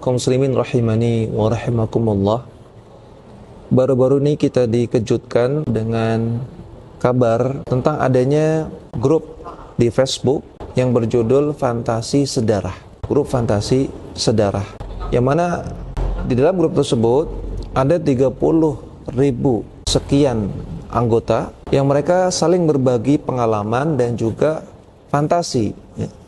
kaum muslimin rahimani wa rahimakumullah. Baru-baru ini kita dikejutkan dengan kabar tentang adanya grup di Facebook yang berjudul Fantasi Sedarah. Grup Fantasi Sedarah. Yang mana di dalam grup tersebut ada 30.000 sekian anggota yang mereka saling berbagi pengalaman dan juga fantasi,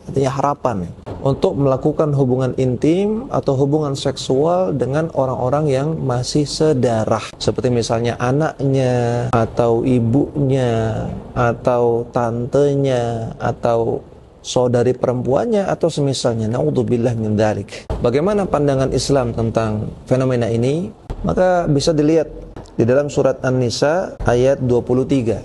artinya harapan untuk melakukan hubungan intim atau hubungan seksual dengan orang-orang yang masih sedarah, seperti misalnya anaknya atau ibunya atau tantenya atau saudari perempuannya atau semisalnya. Naudzubillah min dzalik. Bagaimana pandangan Islam tentang fenomena ini? Maka bisa dilihat di dalam surat An-Nisa ayat 23.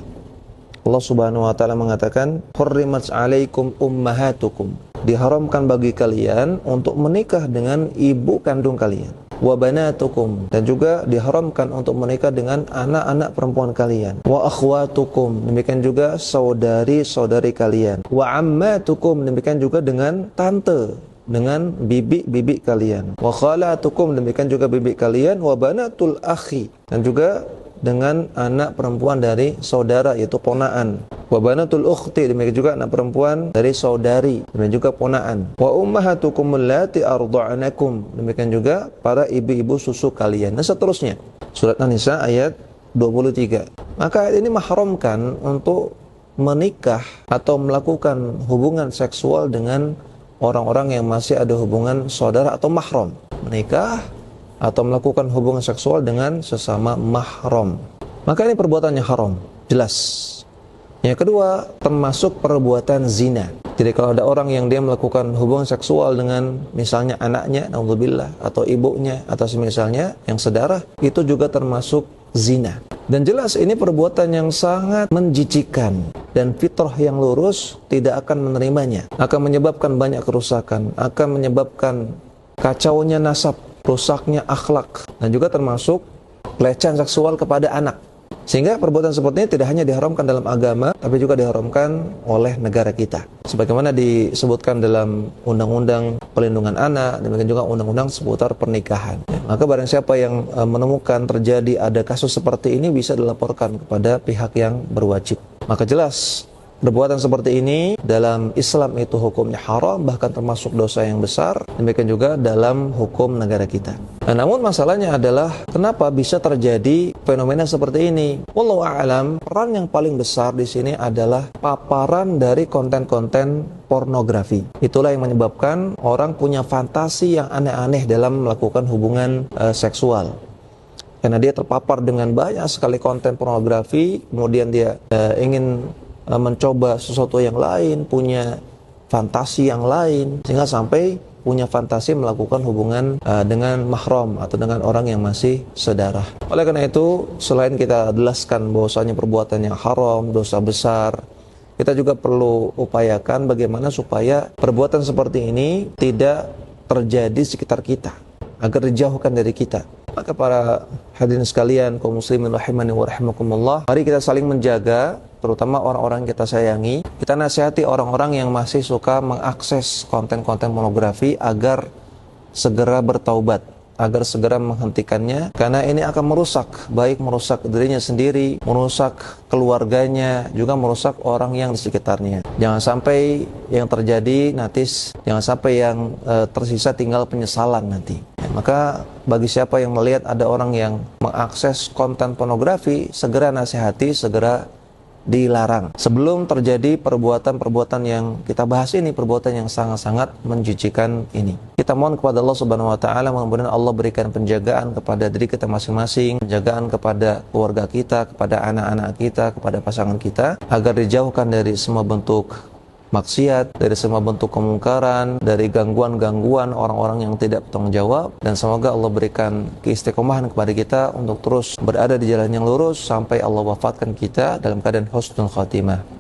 Allah Subhanahu wa taala mengatakan, "Hurrimat 'alaikum ummahatukum." Diharamkan bagi kalian untuk menikah dengan ibu kandung kalian. Wa banatukum, dan juga diharamkan untuk menikah dengan anak-anak perempuan kalian. Wa akhwatukum, demikian juga saudari-saudari kalian. Wa ammatukum, demikian juga dengan tante, dengan bibi-bibi kalian. Wa khalatukum, demikian juga bibi kalian. Wa banatul akhi, dan juga dengan anak perempuan dari saudara, yaitu ponaan. Wa banatul ukhti, demikian juga anak perempuan dari saudari, demikian juga ponaan. Wa ummahatukum allati arda'anakum, demikian juga para ibu-ibu susu kalian, dan seterusnya. Surat An-Nisa ayat 23. Maka ayat ini mahramkan untuk menikah atau melakukan hubungan seksual dengan orang-orang yang masih ada hubungan saudara atau mahram. Menikah atau melakukan hubungan seksual dengan sesama mahram. Maka ini perbuatannya haram, jelas. Yang kedua, termasuk perbuatan zina. Jadi kalau ada orang yang dia melakukan hubungan seksual dengan misalnya anaknya, naudzubillah, atau ibunya, atau semisalnya yang sedarah, itu juga termasuk zina. Dan jelas ini perbuatan yang sangat menjijikkan, dan fitrah yang lurus tidak akan menerimanya. Akan menyebabkan banyak kerusakan, akan menyebabkan kacaunya nasab, rusaknya akhlak, dan juga termasuk pelecehan seksual kepada anak. Sehingga perbuatan seperti ini tidak hanya diharamkan dalam agama, tapi juga diharamkan oleh negara kita. Sebagaimana disebutkan dalam Undang-Undang Perlindungan Anak, demikian juga Undang-Undang seputar pernikahan. Maka barang siapa yang menemukan terjadi ada kasus seperti ini, bisa dilaporkan kepada pihak yang berwajib. Maka jelas perbuatan seperti ini dalam Islam itu hukumnya haram, bahkan termasuk dosa yang besar. Demikian juga dalam hukum negara kita. Nah, namun masalahnya adalah kenapa bisa terjadi fenomena seperti ini? Wallahu a'lam, peran yang paling besar di sini adalah paparan dari konten-konten pornografi. Itulah yang menyebabkan orang punya fantasi yang aneh-aneh dalam melakukan hubungan seksual. Karena dia terpapar dengan banyak sekali konten pornografi, kemudian dia ingin mencoba sesuatu yang lain, punya fantasi yang lain, sehingga sampai punya fantasi melakukan hubungan dengan mahram atau dengan orang yang masih sedarah. Oleh karena itu, selain kita jelaskan bahwasanya perbuatan yang haram, dosa besar, kita juga perlu upayakan bagaimana supaya perbuatan seperti ini tidak terjadi di sekitar kita, agar dijauhkan dari kita. Maka para hadirin sekalian, kaum muslimin rahimani wa rahimakumullah, mari kita saling menjaga, terutama orang-orang yang kita sayangi. Kita nasihati orang-orang yang masih suka mengakses konten-konten pornografi agar segera bertaubat, agar segera menghentikannya, karena ini akan merusak, baik merusak dirinya sendiri, merusak keluarganya, juga merusak orang yang di sekitarnya. Jangan sampai yang terjadi natis, jangan sampai yang tersisa tinggal penyesalan nanti. Maka bagi siapa yang melihat ada orang yang mengakses konten pornografi, segera nasihati, segera dilarang. Sebelum terjadi perbuatan-perbuatan yang kita bahas ini, perbuatan yang sangat-sangat menjijikkan ini. Kita mohon kepada Allah Subhanahu wa taala, mudah-mudahan Allah berikan penjagaan kepada diri kita masing-masing, penjagaan kepada keluarga kita, kepada anak-anak kita, kepada pasangan kita, agar dijauhkan dari semua bentuk maksiat, dari semua bentuk kemungkaran, dari gangguan-gangguan orang-orang yang tidak bertanggung jawab, dan semoga Allah berikan keistiqomahan kepada kita untuk terus berada di jalan yang lurus sampai Allah wafatkan kita dalam keadaan husnul khatimah.